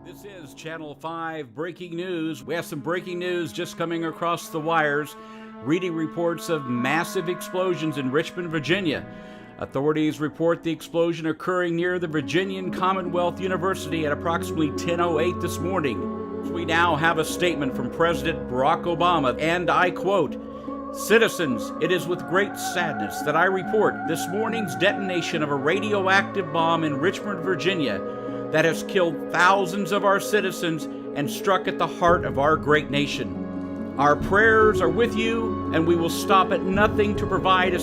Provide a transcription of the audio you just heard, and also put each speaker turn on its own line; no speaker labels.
This is Channel 5 Breaking News. We have some breaking news just coming across the wires. Reading reports of massive explosions in Richmond, Virginia. Authorities report the explosion occurring near the Virginian Commonwealth University at approximately 10:08 this morning. We now have a statement from President Barack Obama, and I quote, "Citizens, it is with great sadness that I report this morning's detonation of a radioactive bomb in Richmond, Virginia, that has killed thousands of our citizens and struck at the heart of our great nation. Our prayers are with you, and we will stop at nothing to provide